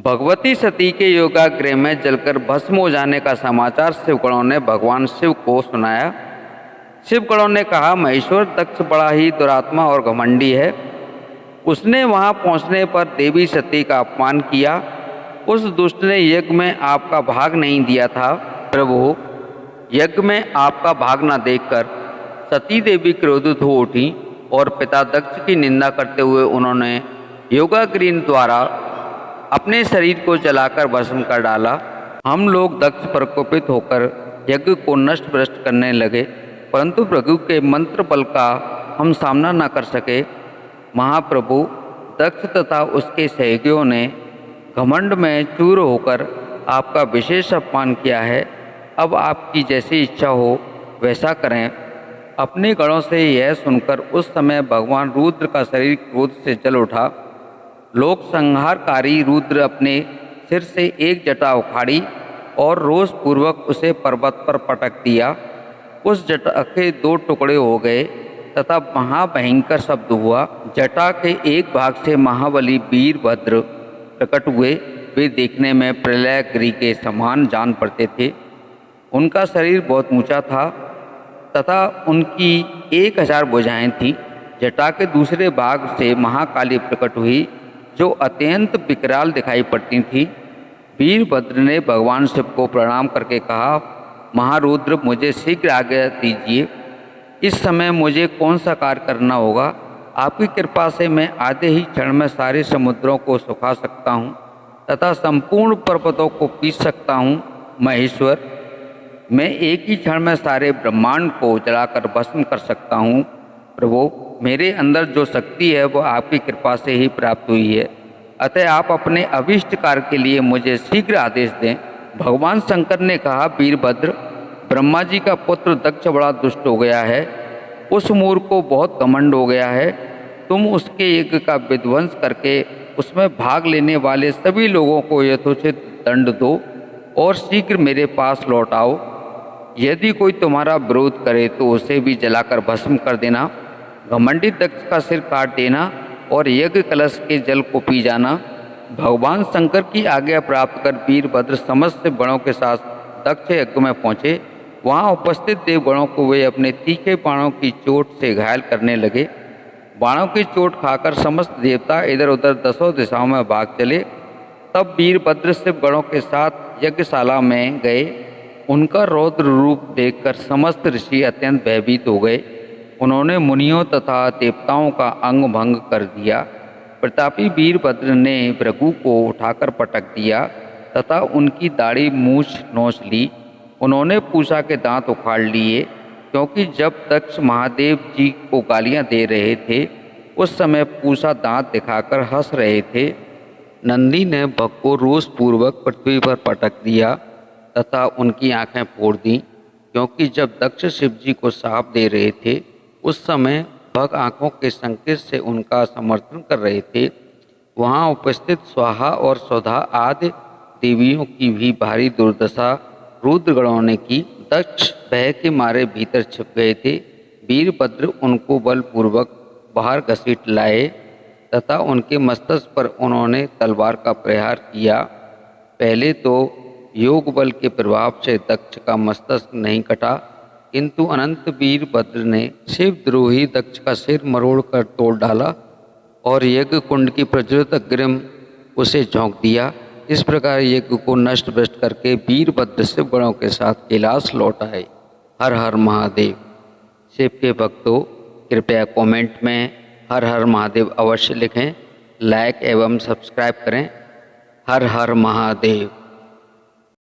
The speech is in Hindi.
भगवती सती के योगाग्रह में जलकर भस्म हो जाने का समाचार शिवगणों ने भगवान शिव को सुनाया। शिवगणों ने कहा, महेश्वर दक्ष बड़ा ही दुरात्मा और घमंडी है। उसने वहां पहुंचने पर देवी सती का अपमान किया। उस दुष्ट ने यज्ञ में आपका भाग नहीं दिया था। प्रभु, यज्ञ में आपका भाग न देखकर सती देवी क्रोधित हो उठी और पिता दक्ष की निंदा करते हुए उन्होंने योगाग्नि द्वारा अपने शरीर को जलाकर भस्म कर डाला। हम लोग दक्ष पर कुपित होकर यज्ञ को नष्ट भ्रष्ट करने लगे, परंतु प्रभु के मंत्र बल का हम सामना न कर सके। महाप्रभु, दक्ष तथा उसके सहयोगियों ने घमंड में चूर होकर आपका विशेष अपमान किया है। अब आपकी जैसी इच्छा हो वैसा करें। अपने गणों से यह सुनकर उस समय भगवान रुद्र का शरीर क्रोध से जल उठा। लोक संहारकारी रुद्र अपने सिर से एक जटा उखाड़ी और रोष पूर्वक उसे पर्वत पर पटक दिया। उस जटा के 2 टुकड़े हो गए तथा महाभयंकर शब्द हुआ। जटा के एक भाग से महाबली वीरभद्र प्रकट हुए। वे देखने में प्रलयगिरि के समान जान पड़ते थे। उनका शरीर बहुत ऊंचा था तथा उनकी 1000 भुजाएं थीं। जटा के दूसरे भाग से महाकाली प्रकट हुई, जो अत्यंत विकराल दिखाई पड़ती थी। वीरभद्र ने भगवान शिव को प्रणाम करके कहा, महारुद्र, मुझे शीघ्र आज्ञा दीजिए। इस समय मुझे कौन सा कार्य करना होगा? आपकी कृपा से मैं आधे ही क्षण में सारे समुद्रों को सुखा सकता हूँ तथा संपूर्ण पर्वतों को पीस सकता हूँ। महेश्वर, मैं एक ही क्षण में सारे ब्रह्मांड को जलाकर भस्म कर सकता हूँ। प्रभु, मेरे अंदर जो शक्ति है वह आपकी कृपा से ही प्राप्त हुई है, अतः आप अपने अभीष्ट कार्य के लिए मुझे शीघ्र आदेश दें। भगवान शंकर ने कहा, वीरभद्र, ब्रह्मा जी का पुत्र दक्ष बड़ा दुष्ट हो गया है। उस मूर्ख को बहुत घमंड हो गया है। तुम उसके यज्ञ का विध्वंस करके उसमें भाग लेने वाले सभी लोगों को यथोचित दंड दो और शीघ्र मेरे पास लौट आओ। यदि कोई तुम्हारा विरोध करे तो उसे भी जलाकर भस्म कर देना। घमंडी दक्ष का सिर काट देना और यज्ञ कलश के जल को पी जाना। भगवान शंकर की आज्ञा प्राप्त कर वीरभद्र समस्त गणों के साथ दक्ष यज्ञ में पहुँचे। वहाँ उपस्थित देवगणों को वे अपने तीखे बाणों की चोट से घायल करने लगे। बाणों की चोट खाकर समस्त देवता इधर उधर 10 दिशाओं में भाग चले। तब वीरभद्र शिव गणों के साथ यज्ञशाला में गए। उनका रौद्र रूप देखकर समस्त ऋषि अत्यंत भयभीत हो गए। उन्होंने मुनियों तथा देवताओं का अंग भंग कर दिया। प्रतापी वीरभद्र ने भृगु को उठाकर पटक दिया तथा उनकी दाढ़ी मूछ नोच ली। उन्होंने पूषा के दांत उखाड़ लिए, क्योंकि जब दक्ष महादेव जी को गालियां दे रहे थे उस समय पूषा दांत दिखाकर हंस रहे थे। नंदी ने बक को रोषपूर्वक पृथ्वी पर पटक दिया तथा उनकी आंखें फोड़ दी, क्योंकि जब दक्ष शिव जी को शाप दे रहे थे उस समय बक आंखों के संकेत से उनका समर्थन कर रहे थे। वहां उपस्थित स्वाहा और स्वधा आदि देवियों की भी भारी दुर्दशा रुद्रगणों ने की। दक्ष भय के मारे भीतर छिप गए थे। वीरभद्र उनको बलपूर्वक बाहर घसीट लाए तथा उनके मस्तक पर उन्होंने तलवार का प्रहार किया। पहले तो योग बल के प्रभाव से दक्ष का मस्तक नहीं कटा, किंतु अनंत वीरभद्र ने शिवद्रोही दक्ष का सिर मरोड़ कर तोड़ डाला और यज्ञ कुंड की प्रज्वलित अग्निम उसे झोंक दिया। इस प्रकार यज्ञ को नष्ट भ्रष्ट करके वीरभद्र शिवगणों के साथ कैलाश लौट आए। हर हर महादेव। शिव के भक्तों, कृपया कमेंट में हर हर महादेव अवश्य लिखें, लाइक एवं सब्सक्राइब करें। हर हर महादेव।